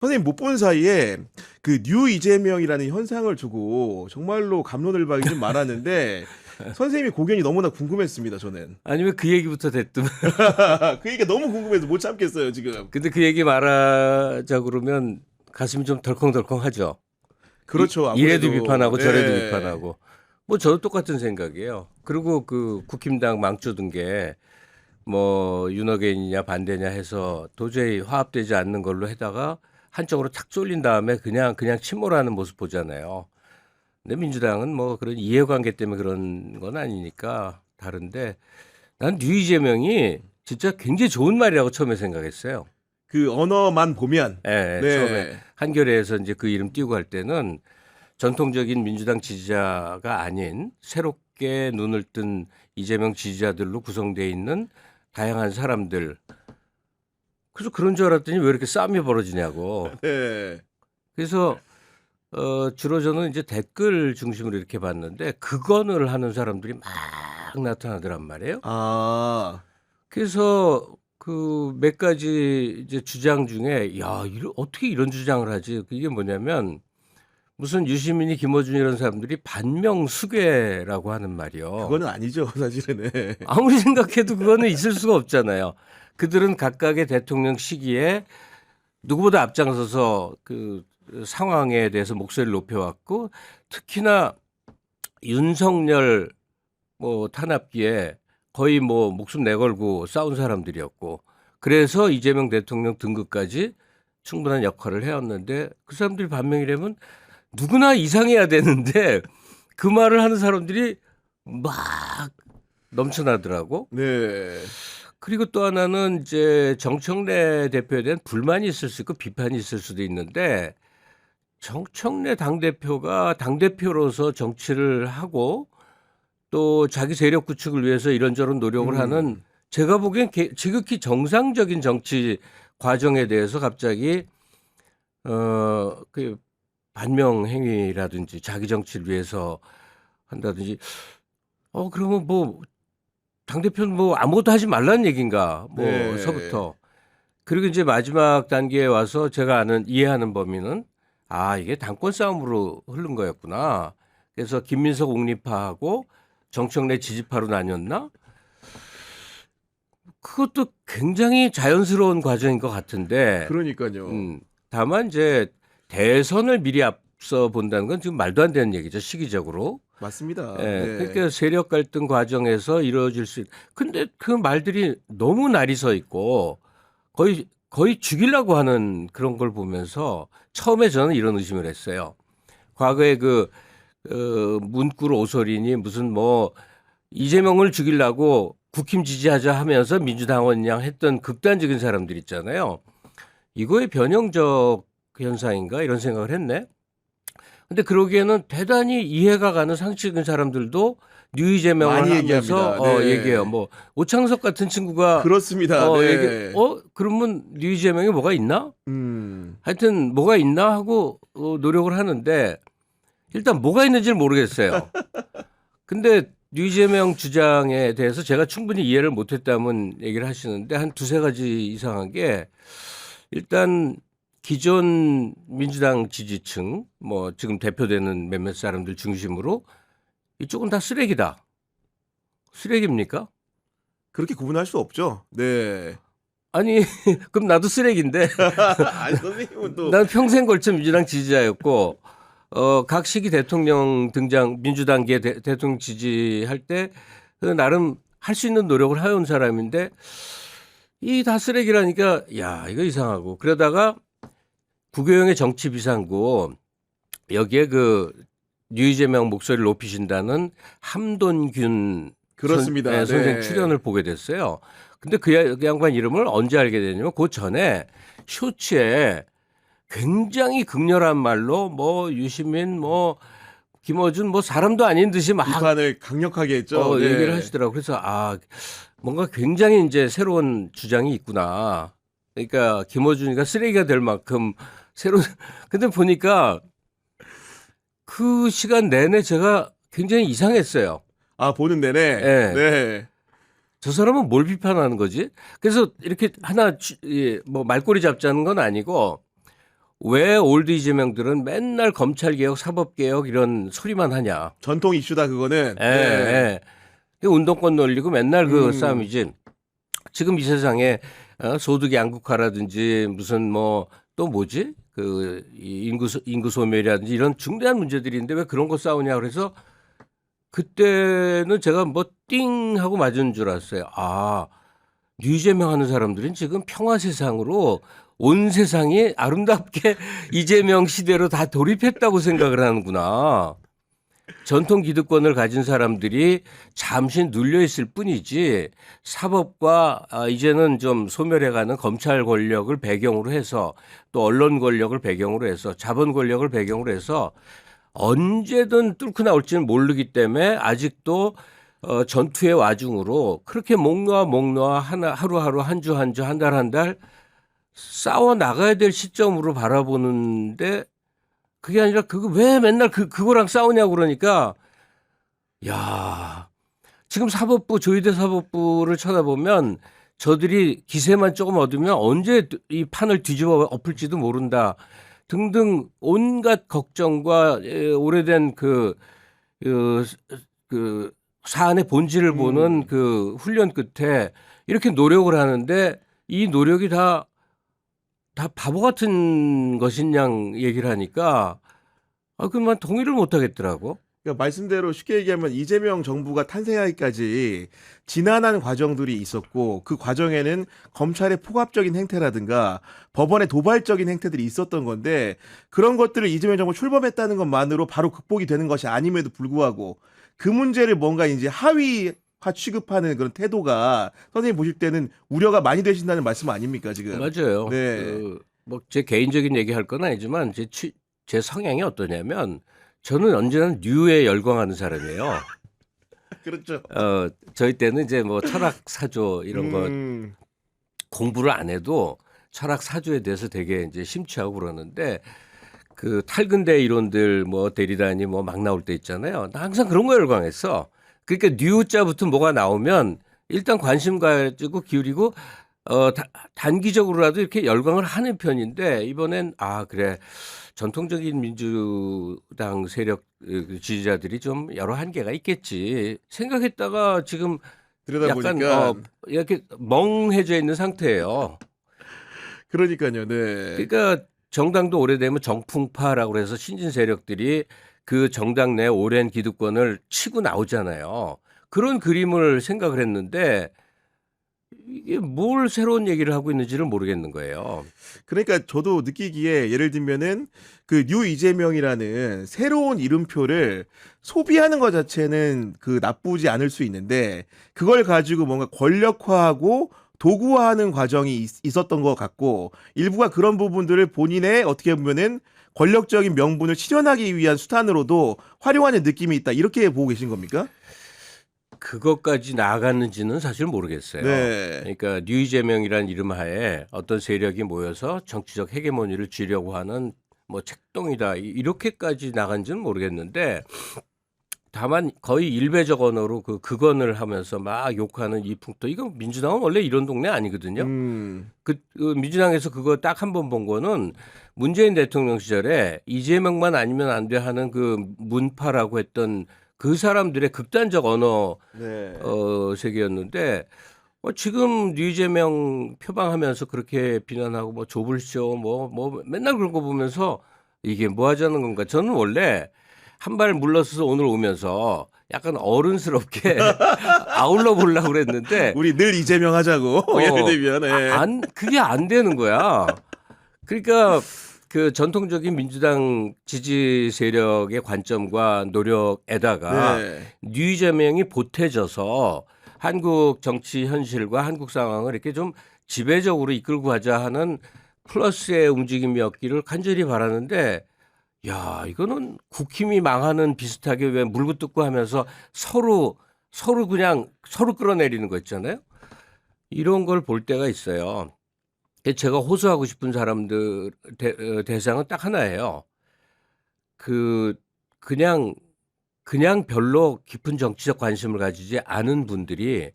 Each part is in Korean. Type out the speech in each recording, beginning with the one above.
선생님 못 본 사이에 그 뉴 이재명이라는 현상을 두고 정말로 갑론을박이 좀 많았는데 선생님의 고견이 너무나 궁금했습니다, 저는. 아니면 그 얘기부터 됐든. 그 얘기가 너무 궁금해서 못 참겠어요, 지금. 근데 그 얘기 말하자 그러면 가슴이 좀 덜컹덜컹하죠. 그렇죠. 이래도 아무래도 비판하고 저래도 네. 비판하고. 뭐 저도 똑같은 생각이에요. 그리고 그 국힘당 망쳐둔 게 뭐 윤호개인이냐 반대냐 해서 도저히 화합되지 않는 걸로 해다가 한쪽으로 탁 쏠린 다음에 그냥 침몰하는 모습 보잖아요. 근데 민주당은 뭐 그런 이해관계 때문에 그런 건 아니니까 다른데 난 류이재명이 진짜 굉장히 좋은 말이라고 처음에 생각했어요. 그 언어만 보면 예, 처음에 네. 한겨레에서 이제 그 이름 띄고 할 때는 전통적인 민주당 지지자가 아닌 새롭게 눈을 뜬 이재명 지지자들로 구성되어 있는 다양한 사람들. 그래서 그런 줄 알았더니 왜 이렇게 싸움이 벌어지냐고. 네. 그래서 주로 저는 이제 댓글 중심으로 이렇게 봤는데 극언을 하는 사람들이 막 나타나더란 말이에요. 아. 그래서 그 몇 가지 이제 주장 중에 어떻게 이런 주장을 하지? 그게 뭐냐면 무슨 유시민이 김어준 이런 사람들이 반명수괴라고 하는 말이요. 그거는 아니죠, 사실은. 네. 아무리 생각해도 그거는 있을 수가 없잖아요. 그들은 각각의 대통령 시기에 누구보다 앞장서서 그 상황에 대해서 목소리를 높여왔고 특히나 윤석열 뭐 탄압기에 거의 뭐 목숨 내걸고 싸운 사람들이었고 그래서 이재명 대통령 등극까지 충분한 역할을 해왔는데 그 사람들이 반명이라면 누구나 이상해야 되는데 그 말을 하는 사람들이 막 넘쳐나더라고. 네. 그리고 또 하나는 이제 정청래 대표에 대한 불만이 있을 수 있고 비판이 있을 수도 있는데 정청래 당대표가 당대표로서 정치를 하고 또 자기 세력 구축을 위해서 이런저런 노력을 하는 제가 보기엔 지극히 정상적인 정치 과정에 대해서 갑자기 그 반명 행위라든지 자기 정치를 위해서 한다든지 그러면 뭐 당대표는 뭐 아무것도 하지 말라는 얘기인가 네. 뭐서부터 그리고 이제 마지막 단계에 와서 제가 이해하는 범위는 이게 당권 싸움으로 흐른 거였구나. 그래서 김민석 옹립파하고 정청래 지지파로 나뉘었나? 그것도 굉장히 자연스러운 과정인 것 같은데 그러니까요. 다만 이제 대선을 미리 앞서 본다는 건 지금 말도 안 되는 얘기죠. 시기적으로. 맞습니다. 예, 네. 그러니까 세력 갈등 과정에서 이루어질 수 근데 그 말들이 너무 날이 서 있고 거의 죽이려고 하는 그런 걸 보면서 처음에 저는 이런 의심을 했어요. 과거에 문구로 오소리니 무슨 뭐 이재명을 죽이려고 국힘 지지하자 하면서 민주당원양 했던 극단적인 사람들 있잖아요. 이거의 변형적 현상인가 이런 생각을 했네. 근데 그러기에는 대단히 이해가 가는 상식적인 사람들도 뉴이재명을 많이 하면서 얘기합니다. 네. 얘기해요. 뭐 오창석 같은 친구가 그렇습니다. 네. 그러면 뉴이재명이 뭐가 있나? 하여튼 뭐가 있나 하고 노력을 하는데 일단 뭐가 있는지를 모르겠어요. 근데 뉴이재명 주장에 대해서 제가 충분히 이해를 못했다면 얘기를 하시는데 한 두세 가지 이상한 게 일단 기존 민주당 지지층 뭐 지금 대표되는 몇몇 사람들 중심으로 이쪽은 다 쓰레기다. 쓰레기입니까? 그렇게 구분할 수 없죠. 네. 아니 그럼 나도 쓰레기인데 아니 선생님은 또 난 평생 걸쳐 민주당 지지자였고 각 시기 대통령 등장 민주당계 대통령 지지할 때 나름 할 수 있는 노력을 해온 사람인데 이 다 쓰레기라니까 이거 이상하고 그러다가 구교영의 정치 비상구 여기에 뉴이재명 목소리를 높이신다는 함돈균 그렇습니다. 선생 네. 출연을 보게 됐어요. 근데 그 양반 이름을 언제 알게 됐냐면 그 전에 쇼츠에 굉장히 극렬한 말로 뭐 유시민 뭐 김어준 뭐 사람도 아닌 듯이 막 비판을 강력하게 했죠. 네. 얘기를 하시더라고요. 그래서 뭔가 굉장히 이제 새로운 주장이 있구나. 그러니까 김어준이가 쓰레기가 될 만큼 새로운 근데 보니까 그 시간 내내 제가 굉장히 이상했어요. 보는 내내. 네. 네. 저 사람은 뭘 비판하는 거지? 그래서 이렇게 하나 뭐 말꼬리 잡자는 건 아니고 왜 올드 이재명들은 맨날 검찰개혁, 사법개혁 이런 소리만 하냐. 전통 이슈다 그거는. 예, 예. 그 운동권 놀리고 맨날 그 싸움이지. 지금 이 세상에 소득 양극화라든지 무슨 뭐 또 뭐지? 이 인구 소멸이라든지 이런 중대한 문제들인데 왜 그런 거 싸우냐 그래서 그때는 제가 뭐 띵 하고 맞은 줄 알았어요. 아, 이재명 하는 사람들은 지금 평화 세상으로 온 세상이 아름답게 이재명 시대로 다 돌입했다고 생각을 하는구나. 전통 기득권을 가진 사람들이 잠시 눌려 있을 뿐이지 사법과 이제는 좀 소멸해가는 검찰 권력을 배경으로 해서 또 언론 권력을 배경으로 해서 자본 권력을 배경으로 해서 언제든 뚫고 나올지는 모르기 때문에 아직도 전투의 와중으로 그렇게 목 놓아 하루하루 한 주 한 주 한 달 한 달 싸워 나가야 될 시점으로 바라보는데 그게 아니라 그거 왜 맨날 그거랑 싸우냐고 그러니까 야 지금 사법부 조희대 사법부를 쳐다보면 저들이 기세만 조금 얻으면 언제 이 판을 뒤집어 엎을지도 모른다 등등 온갖 걱정과 오래된 그 사안의 본질을 보는 그 훈련 끝에 이렇게 노력을 하는데 이 노력이 다 바보 같은 것인 양 얘기를 하니까 그만 동의를 못 하겠더라고. 그러니까 말씀대로 쉽게 얘기하면 이재명 정부가 탄생하기까지 지난한 과정들이 있었고 그 과정에는 검찰의 폭압적인 행태라든가 법원의 도발적인 행태들이 있었던 건데 그런 것들을 이재명 정부 출범했다는 것만으로 바로 극복이 되는 것이 아님에도 불구하고 그 문제를 뭔가 이제 하위화 취급하는 그런 태도가 선생님 보실 때는 우려가 많이 되신다는 말씀 아닙니까 지금? 맞아요. 네. 뭐 제 개인적인 얘기할 건 아니지만 제 성향이 어떠냐면 저는 언제나 뉴에 열광하는 사람이에요. 그렇죠. 저희 때는 이제 뭐 철학 사조 이런 거 공부를 안 해도 철학 사조에 대해서 되게 이제 심취하고 그러는데 그 탈근대 이론들 뭐 대리단이 뭐 막 나올 때 있잖아요. 나 항상 그런 거 열광했어. 그러니까 뉴자부터 뭐가 나오면 일단 관심 가지고 기울이고 단기적으로라도 이렇게 열광을 하는 편인데 이번엔 그래 전통적인 민주당 세력 지지자들이 좀 여러 한계가 있겠지 생각했다가 지금 약간 들여다보니까 이렇게 멍해져 있는 상태예요. 그러니까요. 네. 그러니까 정당도 오래되면 정풍파라고 해서 신진 세력들이 그 정당 내 오랜 기득권을 치고 나오잖아요. 그런 그림을 생각을 했는데 이게 뭘 새로운 얘기를 하고 있는지를 모르겠는 거예요. 그러니까 저도 느끼기에 예를 들면은 그 뉴 이재명이라는 새로운 이름표를 소비하는 것 자체는 그 나쁘지 않을 수 있는데 그걸 가지고 뭔가 권력화하고 도구화하는 과정이 있었던 것 같고 일부가 그런 부분들을 본인의 어떻게 보면은 권력적인 명분을 실현하기 위한 수단으로도 활용하는 느낌이 있다 이렇게 보고 계신 겁니까? 그것까지 나아갔는지는 사실 모르겠어요. 네. 그러니까 뉴이재명이라는 이름 하에 어떤 세력이 모여서 정치적 헤게모니를 쥐려고 하는 뭐 책동이다 이렇게까지 나간지는 모르겠는데 다만 거의 일배적 언어로 극언을 하면서 막 욕하는 이 풍토 이거 민주당은 원래 이런 동네 아니거든요. 그 민주당에서 그거 딱 한 번 본 거는 문재인 대통령 시절에 이재명만 아니면 안 돼 하는 그 문파라고 했던 그 사람들의 극단적 언어 네. 세계였는데 지금 이재명 표방하면서 그렇게 비난하고 뭐 조불쇼 뭐 맨날 그런 거 보면서 이게 뭐 하자는 건가? 저는 원래 한 발 물러서서 오늘 오면서 약간 어른스럽게 아울러 보려고 그랬는데 우리 늘 이재명 하자고 예를 들면 네. 그게 안 되는 거야. 그러니까 그 전통적인 민주당 지지 세력의 관점과 노력에다가 네. 뉴이재명이 보태져서 한국 정치 현실과 한국 상황을 이렇게 좀 지배적으로 이끌고 가자 하는 플러스의 움직임이었기를 간절히 바라는데 야 이거는 국힘이 망하는 비슷하게 왜 물고 뜯고 하면서 서로 그냥 서로 끌어내리는 거 있잖아요. 이런 걸 볼 때가 있어요. 제가 호소하고 싶은 사람들 대상은 딱 하나예요. 그냥 별로 깊은 정치적 관심을 가지지 않은 분들이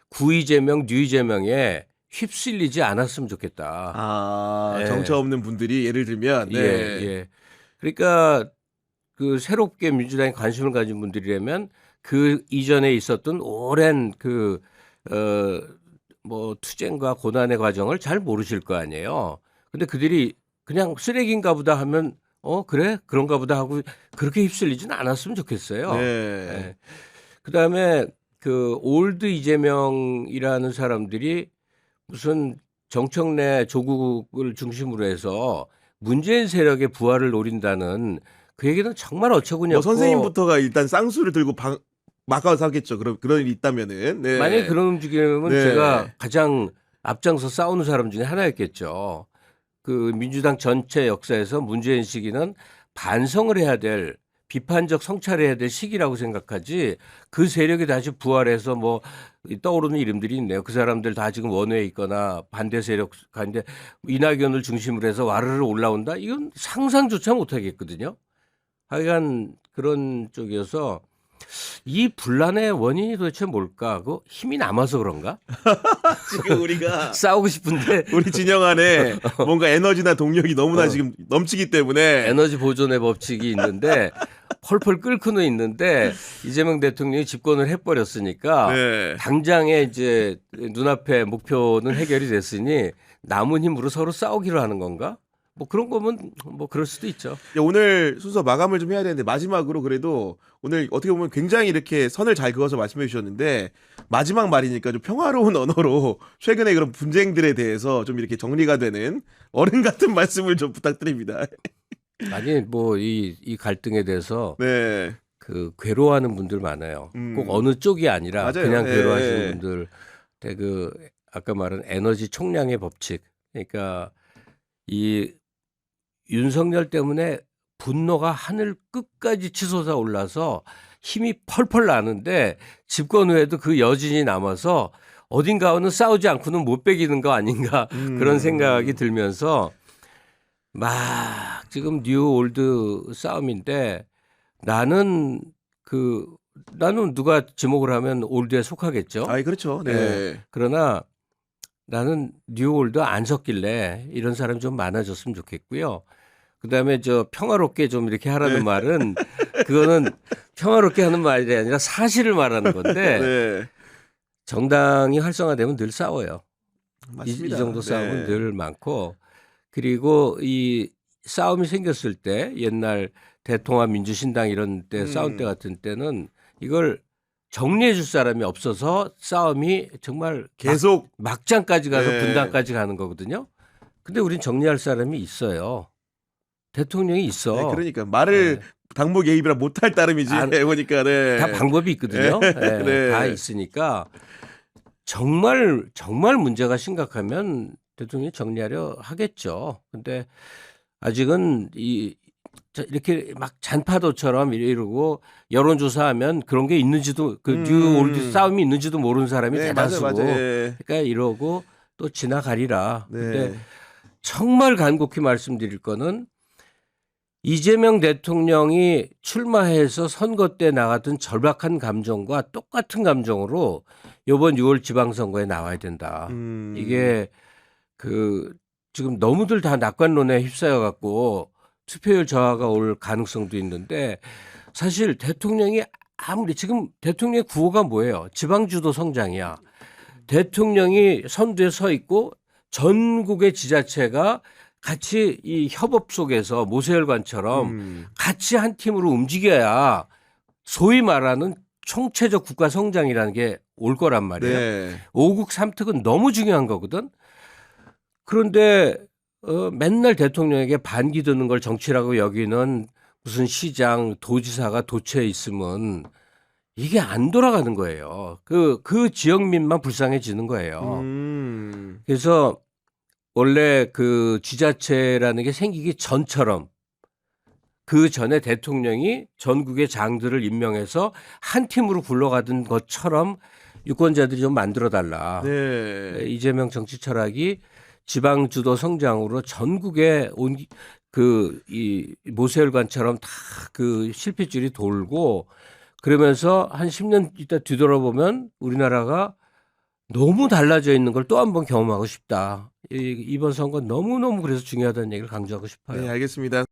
구이재명, 뉴이재명에 휩쓸리지 않았으면 좋겠다. 아, 예. 정처 없는 분들이 예를 들면 네. 예. 그러니까 그 새롭게 민주당에 관심을 가진 분들이라면 그 이전에 있었던 오랜 뭐 투쟁과 고난의 과정을 잘 모르실 거 아니에요. 근데 그들이 그냥 쓰레기인가 보다 하면 그래? 그런가 보다 하고 그렇게 휩쓸리지는 않았으면 좋겠어요. 네. 예. 그다음에 그 올드 이재명이라는 사람들이 무슨 정청래 조국을 중심으로 해서 문재인 세력의 부활을 노린다는 그 얘기는 정말 어처구니 뭐 없고 선생님부터가 일단 쌍수를 들고 막아서 하겠죠. 그런 일이 있다면은. 네. 만약에 그런 움직임은 네. 제가 가장 앞장서 싸우는 사람 중에 하나였겠죠. 그 민주당 전체 역사에서 문재인 시기는 반성을 해야 될 비판적 성찰해야 될 시기라고 생각하지 그 세력이 다시 부활해서 뭐 떠오르는 이름들이 있네요. 그 사람들 다 지금 원외에 있거나 반대 세력 가운데 이낙연을 중심으로 해서 와르르 올라온다. 이건 상상조차 못하겠거든요. 하여간 그런 쪽이어서 이 분란의 원인이 도대체 뭘까? 그 힘이 남아서 그런가? 지금 우리가 싸우고 싶은데 우리 진영 안에 뭔가 에너지나 동력이 너무나 지금 넘치기 때문에 에너지 보존의 법칙이 있는데 펄펄 끓고는 있는데 이재명 대통령이 집권을 해버렸으니까 네. 당장에 이제 눈앞에 목표는 해결이 됐으니 남은 힘으로 서로 싸우기로 하는 건가? 뭐 그런 거면 뭐 그럴 수도 있죠. 오늘 순서 마감을 좀 해야 되는데 마지막으로 그래도 오늘 어떻게 보면 굉장히 이렇게 선을 잘 그어서 말씀해 주셨는데 마지막 말이니까 좀 평화로운 언어로 최근에 그런 분쟁들에 대해서 좀 이렇게 정리가 되는 어른 같은 말씀을 좀 부탁드립니다. 아니 뭐 이 갈등에 대해서 네. 그 괴로워하는 분들 많아요. 꼭 어느 쪽이 아니라 맞아요. 그냥 예, 괴로워하시는 예. 분들. 근데 그 아까 말한 에너지 총량의 법칙. 그러니까 이 윤석열 때문에 분노가 하늘 끝까지 치솟아 올라서 힘이 펄펄 나는데 집권 후에도 그 여진이 남아서 어딘가는 싸우지 않고는 못 베기는 거 아닌가 그런 생각이 들면서 막 지금 뉴 올드 싸움인데 나는 누가 지목을 하면 올드에 속하겠죠. 아이 그렇죠. 네. 예. 그러나 나는 뉴 올드 안 섞길래 이런 사람이 좀 많아졌으면 좋겠고요. 그다음에 저 평화롭게 좀 이렇게 하라는 말은 그거는 평화롭게 하는 말이 아니라 사실을 말하는 건데 네. 정당이 활성화되면 늘 싸워요. 이 맞습니다. 정도 싸움은 네. 늘 많고 그리고 이 싸움이 생겼을 때 옛날 대통합민주신당 이런 때 싸울 때 같은 때는 이걸 정리해 줄 사람이 없어서 싸움이 정말 계속 막장까지 가서 네. 분단까지 가는 거거든요. 근데 우린 정리할 사람이 있어요. 대통령이 있어. 네, 그러니까 말을 당무 개입이라 못할 따름이지 보니까 네. 다 방법이 있거든요. 네. 네. 다 있으니까 정말 문제가 심각하면 대통령이 정리하려 하겠죠. 근데 아직은 이렇게 막 잔파도처럼 이러고 여론조사하면 그런 게 있는지도 뉴 올드 싸움이 있는지도 모르는 사람이 네, 대다수고 맞아요. 네. 그러니까 이러고 또 지나가리라. 네. 근데 정말 간곡히 말씀드릴 거는 이재명 대통령이 출마해서 선거 때 나갔던 절박한 감정과 똑같은 감정으로 이번 6월 지방선거에 나와야 된다. 이게 지금 너무들 다 낙관론에 휩싸여 갖고 투표율 저하가 올 가능성도 있는데 사실 대통령이 아무리 지금 대통령의 구호가 뭐예요? 지방주도 성장이야. 대통령이 선두에 서 있고 전국의 지자체가 같이 이 협업 속에서 모세혈관처럼 같이 한 팀으로 움직여야 소위 말하는 총체적 국가 성장이라는 게 올 거란 말이에요. 네. 5국 3특은 너무 중요한 거거든. 그런데 맨날 대통령에게 반기 드는 걸 정치라고 여기는 무슨 시장, 도지사가 도처에 있으면 이게 안 돌아가는 거예요. 그 지역민만 불쌍해지는 거예요. 그래서 원래 그 지자체라는 게 생기기 전처럼 그 전에 대통령이 전국의 장들을 임명해서 한 팀으로 굴러가던 것처럼 유권자들이 좀 만들어 달라. 네. 이재명 정치 철학이 지방 주도 성장으로 전국에 이 모세혈관처럼 다 그 실핏줄이 돌고 그러면서 한 10년 있다 뒤돌아보면 우리나라가 너무 달라져 있는 걸 또 한 번 경험하고 싶다. 이번 선거 너무너무 그래서 중요하다는 얘기를 강조하고 싶어요. 네, 알겠습니다.